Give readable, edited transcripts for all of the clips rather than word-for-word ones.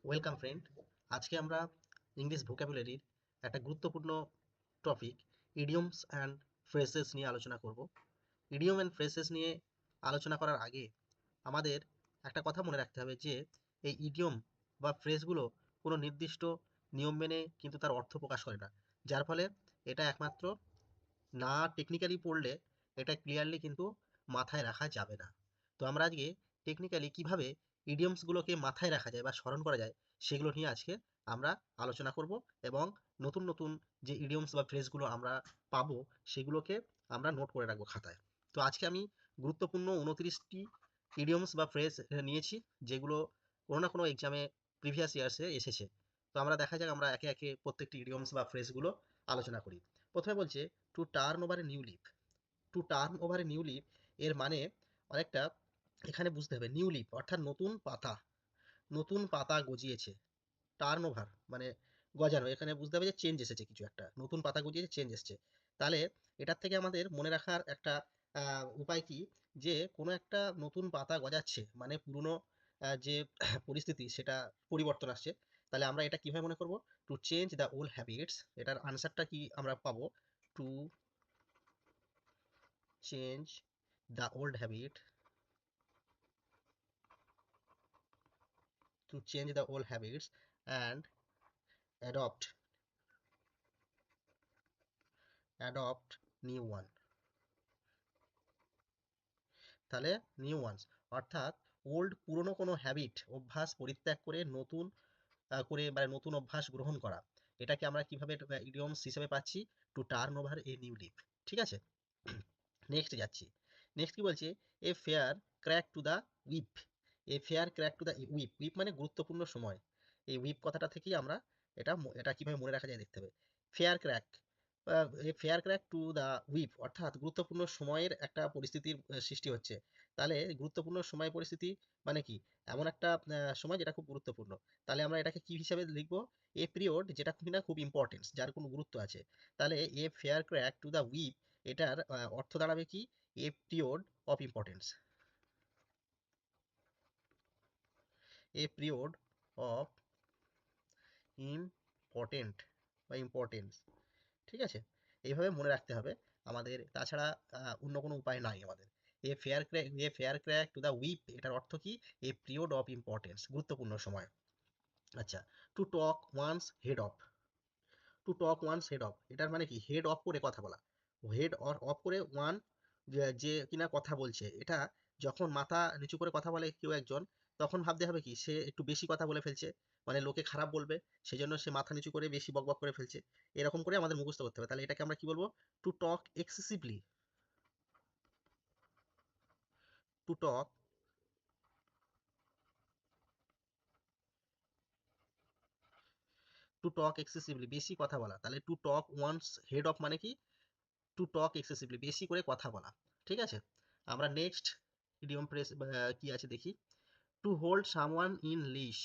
Welcome friend. আজকে আমরা English ভোকাবুলারির একটা গুরুত্বপূর্ণ টপিক ইডিয়মস অ্যান্ড ফ্রেজেস নিয়ে আলোচনা করব। ইডিয়ম অ্যান্ড ফ্রেজেস নিয়ে আলোচনা করার আগে আমাদের একটা কথা মনে রাখতে হবে যে এই ইডিয়ম বা ফ্রেজগুলো কোনো নির্দিষ্ট নিয়ম মেনে কিন্তু তার অর্থ প্রকাশ করে না, যার ফলে এটা একমাত্র না টেকনিক্যালি পড়লে এটা ক্লিয়ারলি কিন্তু মাথায় রাখা যাবে না। তো আমরা আজকে টেকনিক্যালি কিভাবে ইডিয়মসগুলোকে মাথায় রাখা যায় বা স্মরণ করা যায় সেগুলো নিয়ে আজকে আমরা আলোচনা করব, এবং নতুন নতুন যে ইডিয়মস বা ফ্রেজগুলো আমরা পাবো সেগুলোকে আমরা নোট করে রাখবো খাতায়। তো আজকে আমি গুরুত্বপূর্ণ 29টি ইডিয়মস বা ফ্রেজ নিয়েছি, যেগুলো কোনো না কোনো এক্সামে প্রিভিয়াস ইয়ার্সে এসেছে। তো আমরা দেখা যাক আমরা একে একে প্রত্যেকটি ইডিয়মস বা ফ্রেজগুলো আলোচনা করি। প্রথমে বলছে to turn over a new leaf. To turn over a new leaf এর মানে অনেকটা এখানে বুঝতে হবে নিউ লিফ অর্থাৎ নতুন পাতা, নতুন পাতা গজিয়েছে। টার্ন ওভার মানে গজানো, এখানে বুঝতে হবে যে চেঞ্জ এসেছে, কিছু একটা নতুন পাতা গজিয়েছে, চেঞ্জ এসেছে। তাহলে এটার থেকে আমাদের মনে রাখার একটা উপায় কি, যে কোনো একটা নতুন পাতা গজাচ্ছে মানে পুরনো যে পরিস্থিতি সেটা পরিবর্তন আসছে। তাহলে আমরা এটা কিভাবে মনে করব? To change the old habits, এটার আনসারটা কি আমরা পাবো? To change the old habit, to change the old habits and adopt adopt new one। তাহলে নিউ ওয়ান্স অর্থাৎ ওল্ড পুরনো কোনো হ্যাবিট অভ্যাস পরিত্যাগ করে নতুন করে মানে নতুন অভ্যাস গ্রহণ করা। এটাকে আমরা কিভাবে ইডিয়মস হিসেবে পাচ্ছি? To turn over a new leaf. ঠিক আছে, নেক্সট যাচ্ছি। নেক্সট কি বলছে? A fair crack to the weep. A fair crack to the weep. Weep মানে গুরুত্বপূর্ণ সময়। এই উইপ কথাটা থেকেই আমরা এটা কিভাবে মনে রাখা যায় দেখতে হবে। Fair crack, a fair crack to the weep অর্থাৎ গুরুত্বপূর্ণ সময়ের একটা পরিস্থিতির সৃষ্টি হচ্ছে। তাহলে গুরুত্বপূর্ণ সময় পরিস্থিতি মানে কি? এমন একটা সময় যেটা খুব গুরুত্বপূর্ণ। তাহলে আমরা এটাকে কি হিসাবে লিখবো? এ পিরিয়ড যেটা কিনা খুব ইম্পর্টেন্স, যার কোনো গুরুত্ব আছে। তাহলে a fair crack to the weep, এটার অর্থ দাঁড়াবে কি? A period of importance. A period of important বা ইম্পর্টেন্স। ঠিক আছে, এইভাবে মনে রাখতে হবে আমাদের। তাছাড়া অন্য কোনো উপায় নাই আমাদের। A fair crack to the weep, এটার অর্থ কি? এ পিরিয়ড অফ ইম্পর্টেন্স, গুরুত্বপূর্ণ সময়। আচ্ছা, to talk once head of. To talk once head of, এটার মানে কি? হেড অফ করে কথা বলা। হেড অফ করে ওয়ান, যে কিনা কথা বলছে, এটা যখন মাথা নিচু করে কথা বলে কেউ একজন, তখন ভাবতে হবে কি সে একটু বেশি কথা বলে ফেলছে, মানে লোকে খারাপ বলবে, সেই জন্য সে মাথা নিচু করে বেশি বকবক করে ফেলছে। এরকম করে আমাদের মুখস্থ করতে হবে। তাহলে এটাকে আমরা কি বলবো? To talk excessively. To talk to talk excessively, বেশি কথা বলা। তাহলে to talk once head off মানে কি? টু টক এক্সেসিভলি, বেশি করে কথা বলা। ঠিক আছে, আমরা নেক্সট ইডিয়ম প্রেস কি আছে দেখি। টু হোল্ড সামওয়ান ইন লিশ,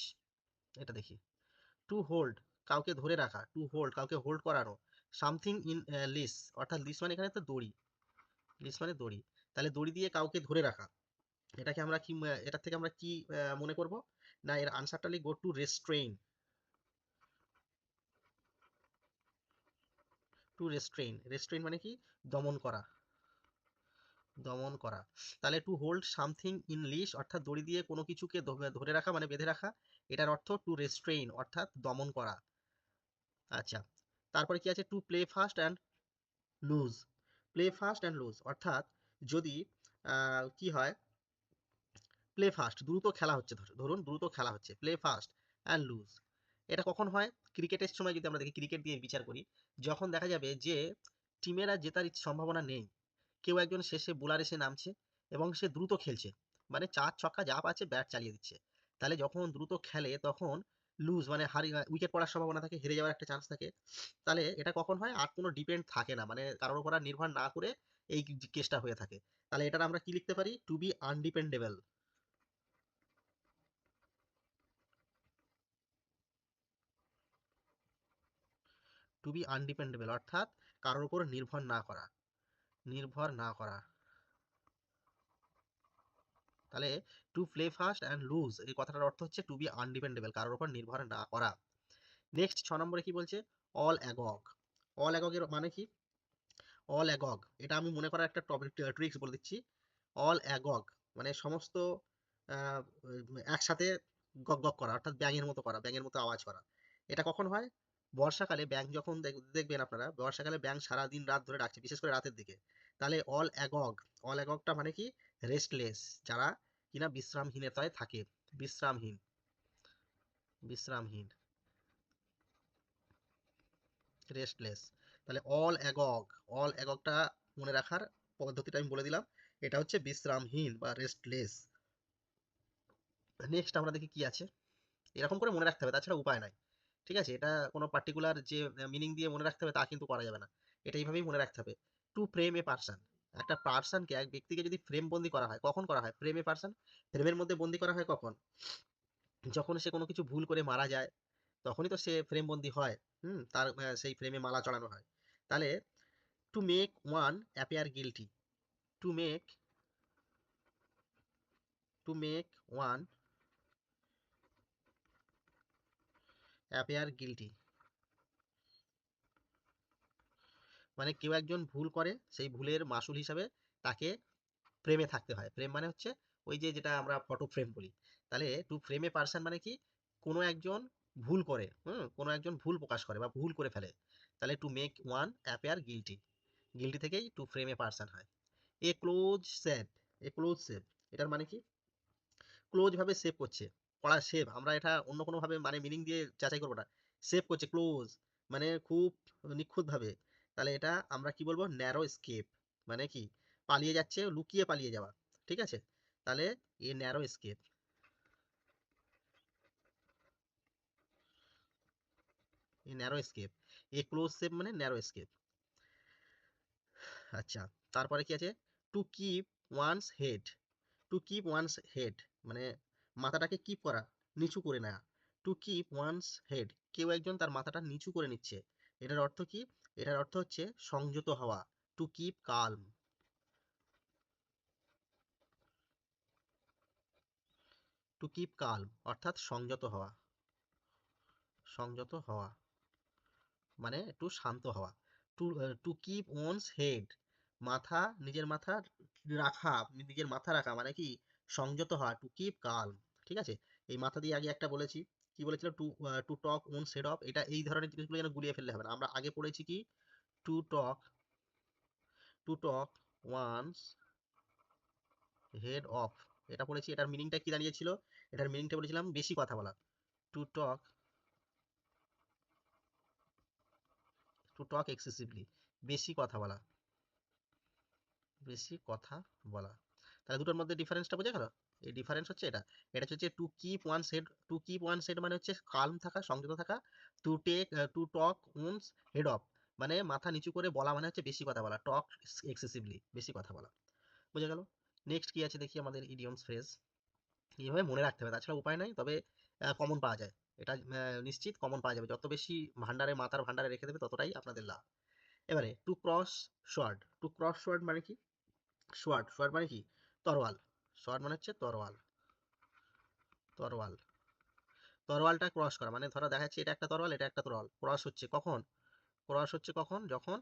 এটা দেখি। টু হোল্ড কাউকে ধরে রাখা, টু হোল্ড কাউকে হোল্ড করানো। সামথিং ইন লিস অর্থাৎ লিস মানে এখানে তো দড়ি, লিস মানে দড়ি। তাহলে দড়ি দিয়ে কাউকে ধরে রাখা, এটাকে আমরা কি এটার থেকে আমরা কি মনে করব? না, এর আনসারটা লিখবো to restrain. To restrain, restrain মানে কি? দমন করা, দমন করা। তাহলে to hold something in leash অর্থাৎ দড়ি দিয়ে কোনো কিছুকে ধরে রাখা মানে বেঁধে রাখা, এটার অর্থ টু রেস্ট্রেইন অর্থাৎ দমন করা। আচ্ছা, তারপরে কি আছে? To play fast and loose. Play fast and loose অর্থাৎ যদি কি হয়, প্লে ফাস্ট দ্রুত খেলা হচ্ছে, ধরুন দ্রুত খেলা হচ্ছে, প্লে ফাস্ট অ্যান্ড লুজ। এটা কখন হয়? ক্রিকেটের সময় যদি আমরা দেখি, ক্রিকেট দিয়ে বিচার করি, যখন দেখা যাবে যে টিমের আর জেতার সম্ভাবনা নেই, কেউ একজন শেষে বোলার এসে নামছে এবং সে দ্রুত খেলছে, মানে চার ছক্কা যা পাচ্ছে ব্যাট চালিয়ে দিচ্ছে। তাহলে যখন দ্রুত খেলে তখন লুজ মানে উইকেট পড়ার সম্ভাবনা থাকে, হেরে যাওয়ার একটা চান্স থাকে। তাহলে এটা কখন হয়? আর কোনো ডিপেন্ড থাকে না, মানে কারোর উপর আর নির্ভর না করে এই কেসটা হয়ে থাকে। তাহলে এটার আমরা কি লিখতে পারি? To be undependable. To be undependable অর্থাৎ কারোর উপর নির্ভর না করা, নির্ভর না করা। তাহলে to play fast and loose এই কথাটার অর্থ হচ্ছে টু বি আনডিপেন্ডেবল, কারোর উপর নির্ভর না করা। নেক্সট 6 নম্বরে কি বলছে? অল অ্যাগগ। অল অ্যাগগের মানে কি? অল অ্যাগগ এটা আমি মনে করার একটা টপিক ট্রিক্স বলে দিচ্ছি। অল অ্যাগগ মানে সমস্ত আহ, একসাথে গগ গগ করা, অর্থাৎ ব্যাঙের মতো করা, ব্যাঙের মতো আওয়াজ করা। এটা কখন হয়? বর্ষাকালে ব্যাঙ যখন দেখবেন আপনারা, বর্ষাকালে ব্যাঙ সারা দিন রাত ধরে ডাকছে, বিশেষ করে রাতের দিকে। তাহলে অল অ্যাগগ, অল অ্যাগগটা মানে কি? রেস্টলেস, যারা কিনা বিশ্রামহীনতায় থাকে, বিশ্রামহীন, বিশ্রামহীন, রেস্টলেস। তাহলে অল অ্যাগগ, অল অ্যাগগটা মনে রাখার পদ্ধতিটা আমি বলে দিলাম। এটা হচ্ছে বিশ্রামহীন বা রেস্টলেস। নেক্সট আমরা দেখি কি আছে। এরকম করে মনে রাখতে হবে, তাছাড়া উপায় নাই। ঠিক আছে? এটা কোনো পার্টিকুলার যে মিনিং দিয়ে মনে রাখতে হবে তা কিন্তু করা যাবে না। এটা এইভাবেই মনে রাখতে হবে। টু ফ্রেম এ পারসন, একটা পার্সনকে, এক ব্যক্তিকে যদি ফ্রেম বন্দি করা হয়, কখন করা হয়? ফ্রেম এ পারসন, ফ্রেমের মধ্যে বন্দি করা হয় কখন? যখন সে কোনো কিছু ভুল করে মারা যায়, তখনই তো সে ফ্রেম বন্দি হয়। তার সেই ফ্রেমে মালা চড়ানো হয়। তাহলে to make one appear guilty, to make, to make one appear guilty মানে কেউ একজন ভুল করে, সেই ভুলের মাসুল হিসাবে তাকে ফ্রেমে থাকতে হয়। ফ্রেম মানে হচ্ছে ওই যে যেটা আমরা ফটো ফ্রেম বলি। তাহলে টু ফ্রেমে পার্সন মানে কি? কোনো একজন ভুল করে, কোনো একজন ভুল প্রকাশ করে বা ভুল করে ফেলে। তাহলে to make one appear guilty, guilty থেকেই টু ফ্রেমে পার্সন হয়। এ ক্লোজ সেভ, এ ক্লোজ সেভ এটার মানে কি? ক্লোজ ভাবে সেভ করছে, পড়া সেভ, আমরা এটা অন্য কোনো ভাবে মানে মিনিং দিয়ে যাচাই করবো না। সেভ করছে ক্লোজ মানে খুব নিখুঁত ভাবে। তাহলে এটা আমরা কি বলবো? ন্যারো স্কেপ, মানে কি? পালিয়ে যাচ্ছে, লুকিয়ে পালিয়ে যাওয়া। ঠিক আছে? তাহলে a narrow escape, a narrow escape, a close shave মানে ন্যারো স্কেপ। আচ্ছা, তারপরে কি আছে? To keep one's head, to keep one's head মানে মাথাটাকে কিপ করা, নিচু করে নেওয়া। টু কিপ ওয়ান্স হেড, কেউ একজন তার মাথাটা নিচু করে নিচ্ছে। এটার অর্থ কি? এটার অর্থ হচ্ছে সংযত হওয়া, to keep calm, to keep calm অর্থাৎ সংযত হওয়া, সংযত হওয়া মানে একটু শান্ত হওয়া। To to keep one's head, মাথা, নিজের মাথা রাখা, নিজের মাথা রাখা মানে কি? সংযত হওয়া, টু কিপ কালম। ঠিক আছে? এই মাথা দিয়ে আগে একটা বলেছি, কি বলেছিলাম? To to talk one's head off, এটা এই ধরনের জিনিসগুলো যেন গুলিয়ে ফেললে হবে না। আমরা আগে পড়েছি কি? To talk, to talk once head off, এটা পড়েছি। এটার মিনিংটা কি দাঁড়িয়েছিল? এটার মিনিংটা বলেছিলাম বেশি কথা বলা। To talk, to talk excessively, বেশি কথা বলা, বেশি কথা বলা। তাহলে দুটোর মধ্যে ডিফারেন্সটা বোঝা গেল? এই ডিফারেন্স হচ্ছে এটা। এটা হচ্ছে to keep one set, to keep one set মানে হচ্ছে কালম থাকা, সংযত থাকা। To take, to talk one's head off মানে মাথা নিচু করে বলা, মানে হচ্ছে বেশি কথা বলা, টক এক্সেসিভলি, বেশি কথা বলা। বোঝা গেল? নেক্সট কি আছে দেখি আমাদের ইডিয়মস ফ্রেজ। এইভাবে মনে রাখতে হবে, তাছাড়া উপায় নাই। তবে কমন পাওয়া যায়, এটা নিশ্চিত কমন পাওয়া যাবে। যত বেশি ভান্ডারে, মাথার ভান্ডারে রেখে দেবে ততটাই আপনাদের লাভ। এবারে টু ক্রস শোয়ার্ড, টু ক্রস শোয়ার্ড মানে কি? সোয়ার্ড, সোয়ার্ড মানে কি? তরোয়াল, সোয়ার্ড মানে হচ্ছে তরোয়াল, তরোয়াল। তরোয়ালটা ক্রস করা মানে ধরো দেখা যাচ্ছে এটা একটা তরোয়াল, এটা একটা তরোয়াল, ক্রস হচ্ছে কখন? ক্রস হচ্ছে কখন? যখন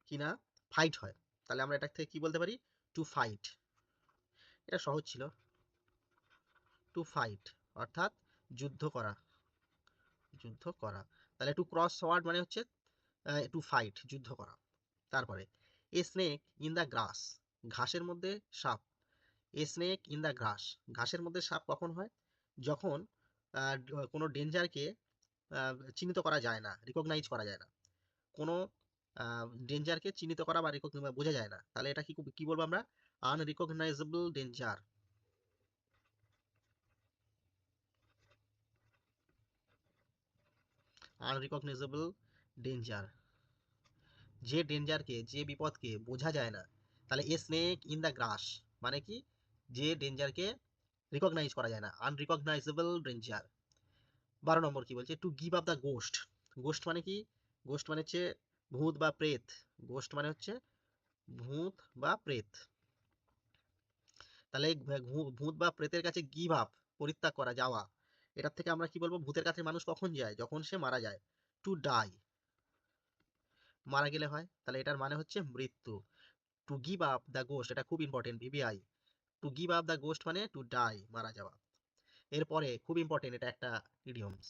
কিনা ফাইট হয়। তাহলে আমরা এটা থেকে কি বলতে পারি? To fight. এটা সহজ ছিল। টু ফাইট অর্থাৎ যুদ্ধ করা, যুদ্ধ করা। তাহলে টু ক্রস সোয়ার্ড মানে হচ্ছে টু ফাইট, যুদ্ধ করা। তারপরে a snake in the grass, ঘাসের মধ্যে সাপ। A snake in the grass, ঘাসের মধ্যে সাপ কখন হয়? যখন কোনো ডেঞ্জারকে চিহ্নিত করা যায় না, রিকগনাইজ করা যায় না। কোনো ডেঞ্জারকে চিহ্নিত করা বা বোঝা যায় না, তাহলে এটা কি কি বলবো আমরা? আনরিকগনাইজেবল ডেঞ্জার, আনরিকগনাইজেবল ডেঞ্জার। যে ডেঞ্জারকে, যে বিপদকে বোঝা যায় না। তাহলে a snake in the grass মানে কি? যে ডেঞ্জারকে রিকগনাইজ করা যায় না, আনরিকগনাইজেবল ডেঞ্জার। 12 নম্বর কি বলছে? To give up the ghost, ghost মানে কি? গোস্ট মানে হচ্ছে ভূত বা প্রেত, গোস্ট মানে হচ্ছে ভূত বা প্রেত। তাহলে ভূত বা প্রেতের কাছে গিভ আপ, পরিত্যাগ করা, যাওয়া, এটার থেকে আমরা কি বলবো? ভূতের কাছে মানুষ কখন যায়? যখন সে মারা যায়। টু ডাই, মারা গেলে হয়, তাহলে এটার মানে হচ্ছে মৃত্যু। To give up the ghost, এটা খুব important, VVI. To give up the ghost মানে টু ডাই, মারা যাওয়া। এরপরে খুব ইম্পর্টেন্ট, এটা একটা ইডিয়মস।